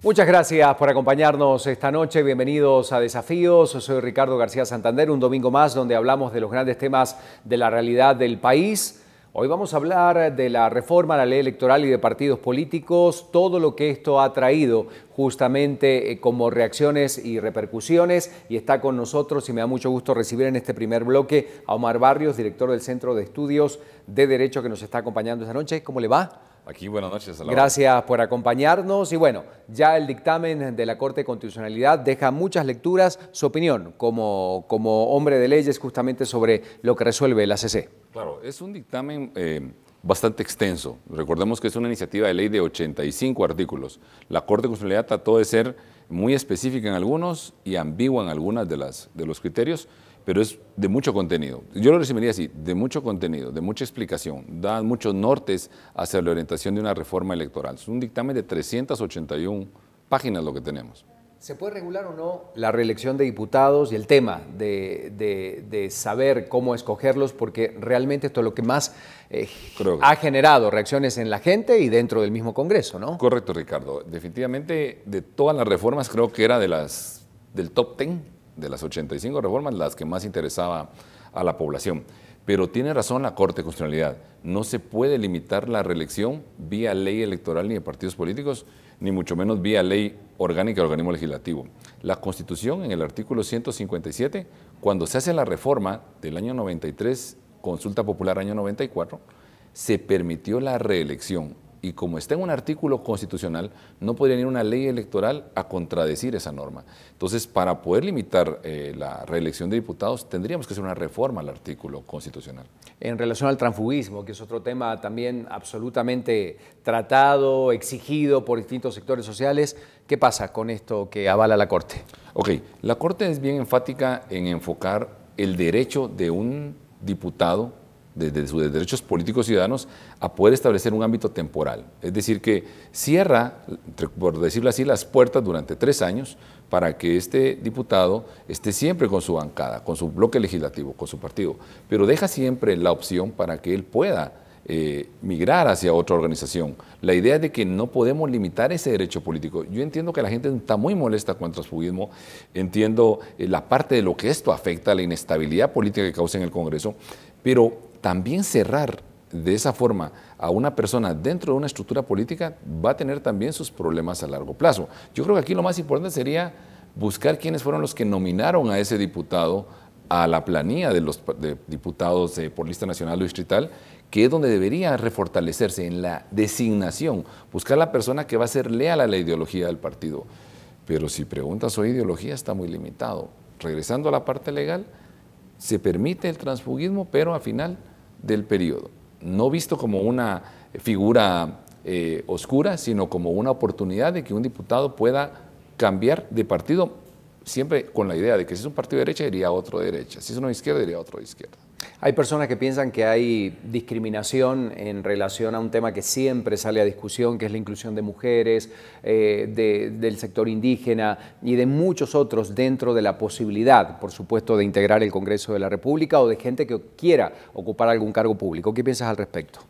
Muchas gracias por acompañarnos esta noche. Bienvenidos a Desafíos. Soy Ricardo García Santander, un domingo más donde hablamos de los grandes temas de la realidad del país. Hoy vamos a hablar de la reforma a la ley electoral y de partidos políticos, todo lo que esto ha traído justamente como reacciones y repercusiones. Y está con nosotros, y me da mucho gusto recibir en este primer bloque a Omar Barrios, director del Centro de Estudios de Derecho, que nos está acompañando esta noche. ¿Cómo le va? Aquí, buenas noches. Gracias por acompañarnos. Y bueno, ya el dictamen de la Corte de Constitucionalidad deja muchas lecturas. Su opinión como hombre de leyes justamente sobre lo que resuelve la ACC. Claro, es un dictamen bastante extenso. Recordemos que es una iniciativa de ley de 85 artículos. La Corte de Constitucionalidad trató de ser muy específica en algunos y ambigua en algunas de los criterios, pero es de mucho contenido. Yo lo resumiría así, de mucho contenido, de mucha explicación, da muchos nortes hacia la orientación de una reforma electoral. Es un dictamen de 381 páginas lo que tenemos. ¿Se puede regular o no la reelección de diputados y el tema de saber cómo escogerlos? Porque realmente esto es lo que más ha generado reacciones en la gente y dentro del mismo Congreso, ¿no? Correcto, Ricardo. Definitivamente, de todas las reformas, creo que era del top 10, de las 85 reformas, las que más interesaba a la población. Pero tiene razón la Corte de Constitucionalidad. No se puede limitar la reelección vía ley electoral ni de partidos políticos, ni mucho menos vía ley orgánica del organismo legislativo. La Constitución, en el artículo 157, cuando se hace la reforma del año 93, consulta popular año 94, se permitió la reelección. Y como está en un artículo constitucional, no podría ir una ley electoral a contradecir esa norma. Entonces, para poder limitar la reelección de diputados, tendríamos que hacer una reforma al artículo constitucional. En relación al transfugismo, que es otro tema también absolutamente tratado, exigido por distintos sectores sociales, ¿qué pasa con esto que avala la Corte? Ok, la Corte es bien enfática en enfocar el derecho de un diputado desde sus derechos políticos ciudadanos a poder establecer un ámbito temporal. Es decir, que cierra, por decirlo así, las puertas durante 3 años para que este diputado esté siempre con su bancada, con su bloque legislativo, con su partido, pero deja siempre la opción para que él pueda migrar hacia otra organización. La idea es de que no podemos limitar ese derecho político. Yo entiendo que la gente está muy molesta con el transfugismo, entiendo la parte de lo que esto afecta, la inestabilidad política que causa en el Congreso, pero también cerrar de esa forma a una persona dentro de una estructura política va a tener también sus problemas a largo plazo. Yo creo que aquí lo más importante sería buscar quiénes fueron los que nominaron a ese diputado a la planilla de los diputados por lista nacional o distrital, que es donde debería refortalecerse en la designación, buscar la persona que va a ser leal a la ideología del partido. Pero si preguntas su ideología, está muy limitado. Regresando a la parte legal, se permite el transfugismo, pero al final del periodo, no visto como una figura oscura, sino como una oportunidad de que un diputado pueda cambiar de partido, siempre con la idea de que si es un partido de derecha, iría a otro de derecha, si es uno de izquierda, iría a otro de izquierda. Hay personas que piensan que hay discriminación en relación a un tema que siempre sale a discusión, que es la inclusión de mujeres, del sector indígena y de muchos otros dentro de la posibilidad, por supuesto, de integrar el Congreso de la República o de gente que quiera ocupar algún cargo público. ¿Qué piensas al respecto?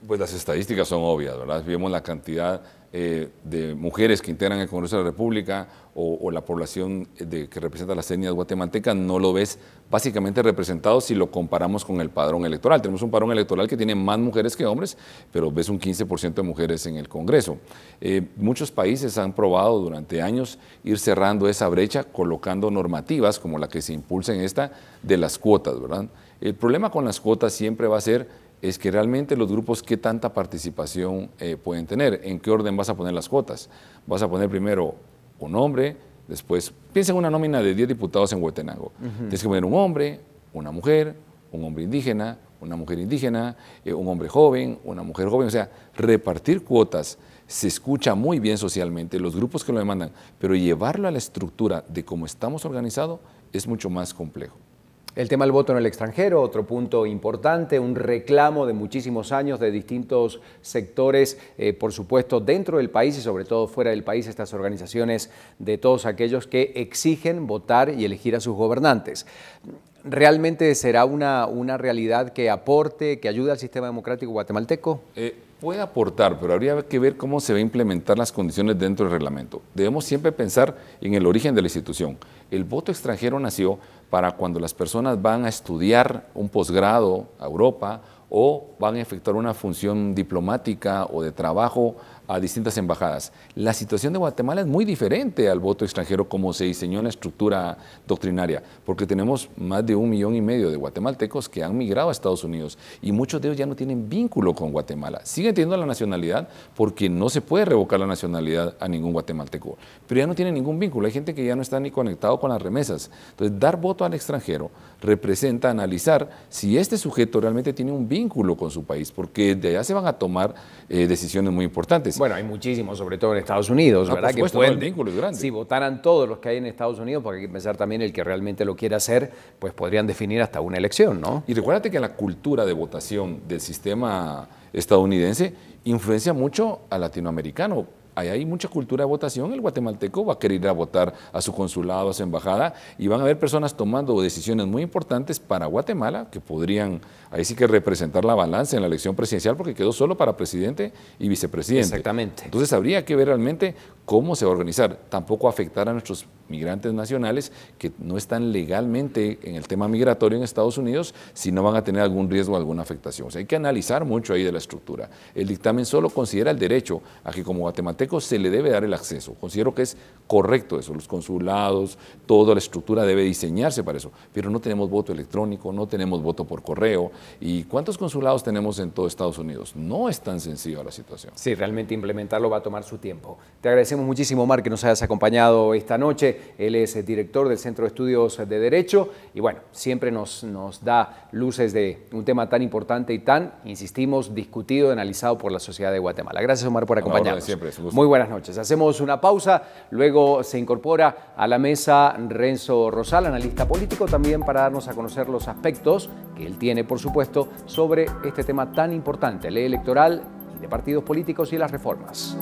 Pues las estadísticas son obvias, ¿verdad? Vemos la cantidad de mujeres que integran el Congreso de la República o la población que representa las etnias guatemaltecas, no lo ves básicamente representado si lo comparamos con el padrón electoral. Tenemos un padrón electoral que tiene más mujeres que hombres, pero ves un 15% de mujeres en el Congreso. Muchos países han probado durante años ir cerrando esa brecha, colocando normativas como la que se impulsa en esta de las cuotas, ¿verdad? El problema con las cuotas siempre va a ser es que realmente los grupos qué tanta participación pueden tener, en qué orden vas a poner las cuotas. Vas a poner primero un hombre, después, piensa en una nómina de 10 diputados en Huehuetenango. Tienes que poner un hombre, una mujer, un hombre indígena, una mujer indígena, un hombre joven, una mujer joven, o sea, repartir cuotas se escucha muy bien socialmente, los grupos que lo demandan, pero llevarlo a la estructura de cómo estamos organizados es mucho más complejo. El tema del voto en el extranjero, otro punto importante, un reclamo de muchísimos años de distintos sectores, por supuesto, dentro del país y sobre todo fuera del país, estas organizaciones de todos aquellos que exigen votar y elegir a sus gobernantes. ¿realmente será una realidad que aporte, que ayude al sistema democrático guatemalteco? Puede aportar, pero habría que ver cómo se va a implementar las condiciones dentro del reglamento. Debemos siempre pensar en el origen de la institución. El voto extranjero nació para cuando las personas van a estudiar un posgrado a Europa o van a efectuar una función diplomática o de trabajo a distintas embajadas. La situación de Guatemala es muy diferente al voto extranjero como se diseñó en la estructura doctrinaria, porque tenemos más de 1,5 millones de guatemaltecos que han migrado a Estados Unidos y muchos de ellos ya no tienen vínculo con Guatemala. Siguen teniendo la nacionalidad porque no se puede revocar la nacionalidad a ningún guatemalteco, pero ya no tienen ningún vínculo. Hay gente que ya no está ni conectado con las remesas. Entonces, dar voto al extranjero representa analizar si este sujeto realmente tiene un vínculo con su país, porque de allá se van a tomar decisiones muy importantes. Bueno, hay muchísimos, sobre todo en Estados Unidos, ¿verdad? Por supuesto, que pueden, el vínculo es grande. Si votaran todos los que hay en Estados Unidos, porque hay que pensar también el que realmente lo quiera hacer, pues podrían definir hasta una elección, ¿no? Y recuérdate que la cultura de votación del sistema estadounidense influencia mucho al latinoamericano. Ahí hay mucha cultura de votación, el guatemalteco va a querer ir a votar a su consulado, a su embajada, y van a haber personas tomando decisiones muy importantes para Guatemala, que podrían, ahí sí que representar la balanza en la elección presidencial, porque quedó solo para presidente y vicepresidente. Exactamente. Entonces habría que ver realmente cómo se va a organizar, tampoco afectar a nuestros migrantes nacionales que no están legalmente en el tema migratorio en Estados Unidos, si no van a tener algún riesgo o alguna afectación. O sea, hay que analizar mucho ahí de la estructura. El dictamen solo considera el derecho a que como guatemalteco se le debe dar el acceso. Considero que es correcto eso, los consulados, toda la estructura debe diseñarse para eso, pero no tenemos voto electrónico, no tenemos voto por correo. ¿Y cuántos consulados tenemos en todo Estados Unidos? No es tan sencilla la situación. Sí, realmente implementarlo va a tomar su tiempo. Te agradecemos muchísimo, Omar, que nos hayas acompañado esta noche. Él es director del Centro de Estudios de Derecho y bueno, siempre nos da luces de un tema tan importante y tan, insistimos, discutido y analizado por la sociedad de Guatemala. Gracias, Omar, por acompañarnos. Siempre, es un gusto. Muy buenas noches. Hacemos una pausa, luego se incorpora a la mesa Renzo Rosal, analista político, también para darnos a conocer los aspectos que él tiene, por supuesto, sobre este tema tan importante, ley electoral y de partidos políticos y las reformas.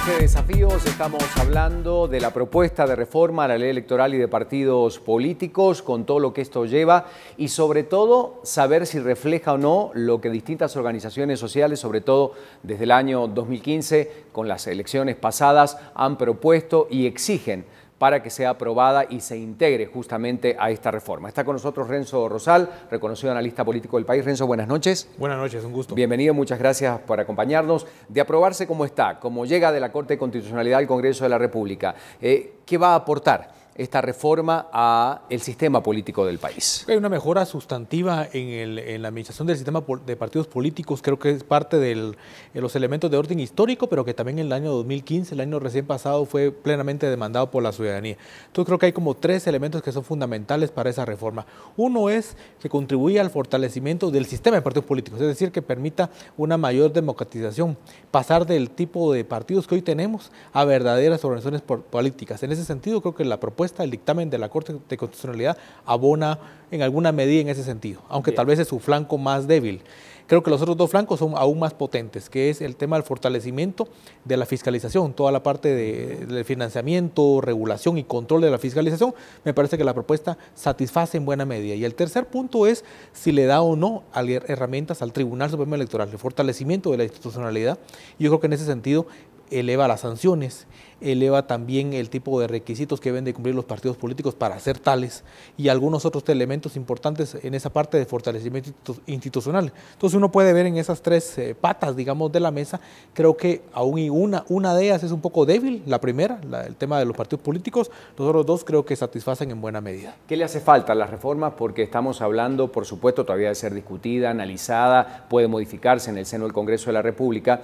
De desafíos, estamos hablando de la propuesta de reforma a la ley electoral y de partidos políticos, con todo lo que esto lleva y sobre todo saber si refleja o no lo que distintas organizaciones sociales, sobre todo desde el año 2015, con las elecciones pasadas, han propuesto y exigen para que sea aprobada y se integre justamente a esta reforma. Está con nosotros Renzo Rosal, reconocido analista político del país. Renzo, buenas noches. Buenas noches, un gusto. Bienvenido, muchas gracias por acompañarnos. De aprobarse como está, como llega de la Corte de Constitucionalidad al Congreso de la República, ¿qué va a aportar esta reforma al sistema político del país? Hay una mejora sustantiva en la administración del sistema de partidos políticos. Creo que es parte de los elementos de orden histórico, pero que también en el año 2015, el año recién pasado, fue plenamente demandado por la ciudadanía. Entonces creo que hay como 3 elementos que son fundamentales para esa reforma. Uno es que contribuye al fortalecimiento del sistema de partidos políticos, es decir, que permita una mayor democratización, pasar del tipo de partidos que hoy tenemos a verdaderas organizaciones políticas. En ese sentido, creo que la propuesta, el dictamen de la Corte de Constitucionalidad abona en alguna medida en ese sentido, aunque tal vez es su flanco más débil. Creo que los otros 2 flancos son aún más potentes, que es el tema del fortalecimiento de la fiscalización, toda la parte del financiamiento, regulación y control de la fiscalización. Me parece que la propuesta satisface en buena medida. Y el tercer punto es si le da o no herramientas al Tribunal Supremo Electoral, el fortalecimiento de la institucionalidad. Yo creo que en ese sentido eleva las sanciones, eleva también el tipo de requisitos que deben de cumplir los partidos políticos para ser tales y algunos otros elementos importantes en esa parte de fortalecimiento institucional. Entonces uno puede ver en esas 3 patas, digamos, de la mesa. Creo que aún y una de ellas es un poco débil, la primera, el tema de los partidos políticos. Los otros 2 creo que satisfacen en buena medida. ¿Qué le hace falta a las reformas? Porque estamos hablando, por supuesto, todavía de ser discutida, analizada, puede modificarse en el seno del Congreso de la República,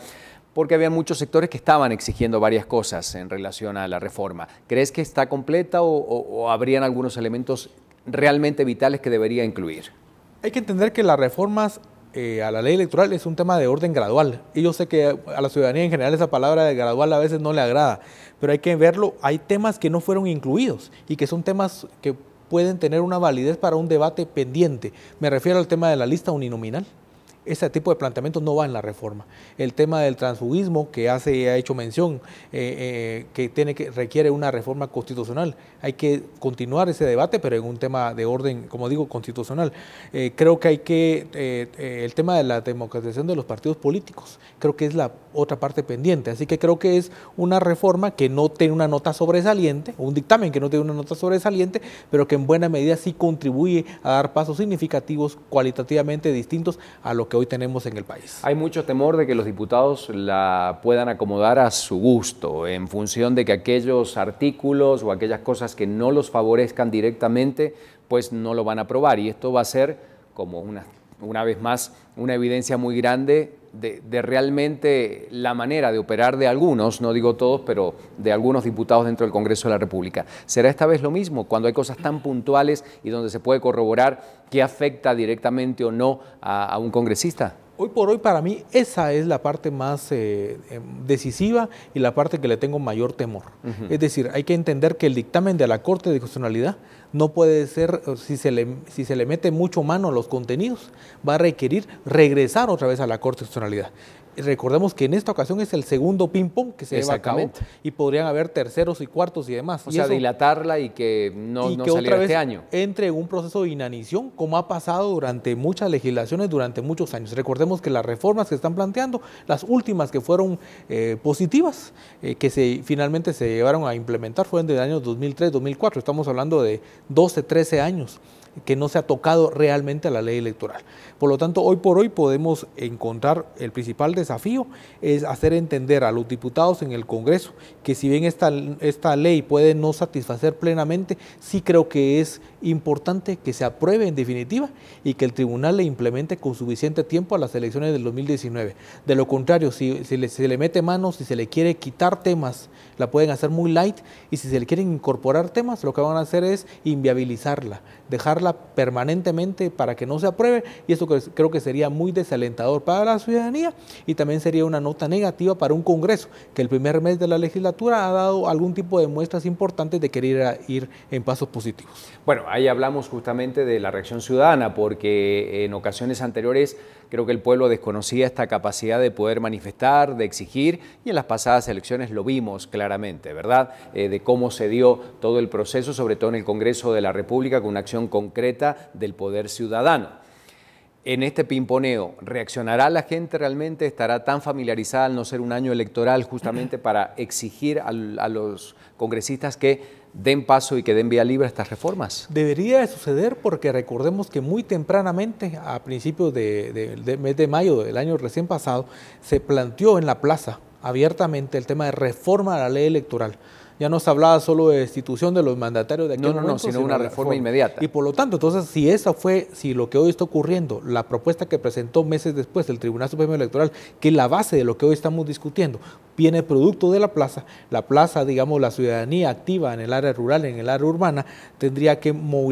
porque había muchos sectores que estaban exigiendo varias cosas en relación a la reforma. ¿Crees que está completa o habrían algunos elementos realmente vitales que debería incluir? Hay que entender que las reformas a la ley electoral es un tema de orden gradual. Y yo sé que a la ciudadanía en general esa palabra de gradual a veces no le agrada, pero hay que verlo, hay temas que no fueron incluidos y que son temas que pueden tener una validez para un debate pendiente. Me refiero al tema de la lista uninominal. Ese tipo de planteamientos no va en la reforma. El tema del transfugismo que ha hecho mención, que requiere una reforma constitucional. Hay que continuar ese debate, pero en un tema de orden, como digo, constitucional. Creo que el tema de la democratización de los partidos políticos, creo que es la otra parte pendiente. Así que creo que es una reforma que no tiene una nota sobresaliente, un dictamen que no tiene una nota sobresaliente, pero que en buena medida sí contribuye a dar pasos significativos, cualitativamente distintos a lo que hoy tenemos en el país. Hay mucho temor de que los diputados la puedan acomodar a su gusto, en función de que aquellos artículos o aquellas cosas que no los favorezcan directamente, pues no lo van a aprobar. Y esto va a ser como una vez más una evidencia muy grande de realmente la manera de operar de algunos, no digo todos, pero de algunos diputados dentro del Congreso de la República. ¿Será esta vez lo mismo cuando hay cosas tan puntuales y donde se puede corroborar qué afecta directamente o no a un congresista? Hoy por hoy, para mí, esa es la parte más decisiva y la parte que le tengo mayor temor. Es decir, hay que entender que el dictamen de la Corte de Constitucionalidad no puede ser, si se le mete mucho mano a los contenidos, va a requerir regresar otra vez a la Corte de Constitucionalidad. Recordemos que en esta ocasión es el segundo ping-pong que se lleva a cabo y podrían haber terceros y cuartos y demás. O sea, dilatarla y que no saliera este año. Entre en un proceso de inanición, como ha pasado durante muchas legislaciones, durante muchos años. Recordemos que las reformas que están planteando, las últimas que fueron positivas, que finalmente se llevaron a implementar, fueron del año 2003, 2004. Estamos hablando de 12, 13 años que no se ha tocado realmente a la ley electoral. Por lo tanto, hoy por hoy podemos encontrar el principal desafío es hacer entender a los diputados en el Congreso que si bien esta ley puede no satisfacer plenamente, sí creo que es importante que se apruebe en definitiva y que el tribunal le implemente con suficiente tiempo a las elecciones del 2019. De lo contrario, si se le mete mano, si se le quiere quitar temas, la pueden hacer muy light, y si se le quieren incorporar temas, lo que van a hacer es inviabilizarla, dejarla permanentemente para que no se apruebe, y eso creo que sería muy desalentador para la ciudadanía y también sería una nota negativa para un Congreso que el primer mes de la legislatura ha dado algún tipo de muestras importantes de querer ir en pasos positivos. Bueno, ahí hablamos justamente de la reacción ciudadana, porque en ocasiones anteriores creo que el pueblo desconocía esta capacidad de poder manifestar, de exigir, y en las pasadas elecciones lo vimos claramente, ¿verdad? De cómo se dio todo el proceso, sobre todo en el Congreso de la República, con una acción concreta del poder ciudadano. En este pimponeo, ¿reaccionará la gente realmente? ¿Estará tan familiarizada al no ser un año electoral justamente para exigir a los congresistas que den paso y que den vía libre a estas reformas? Debería de suceder, porque recordemos que muy tempranamente, a principios del mes de mayo del año recién pasado, se planteó en la plaza abiertamente el tema de reforma a la ley electoral. Ya no se hablaba solo de destitución de los mandatarios de aquel momento, sino una reforma inmediata. Y por lo tanto, entonces, si lo que hoy está ocurriendo, la propuesta que presentó meses después el Tribunal Supremo Electoral, que es la base de lo que hoy estamos discutiendo, viene producto de la plaza, digamos, la ciudadanía activa en el área rural, en el área urbana, tendría que movilizar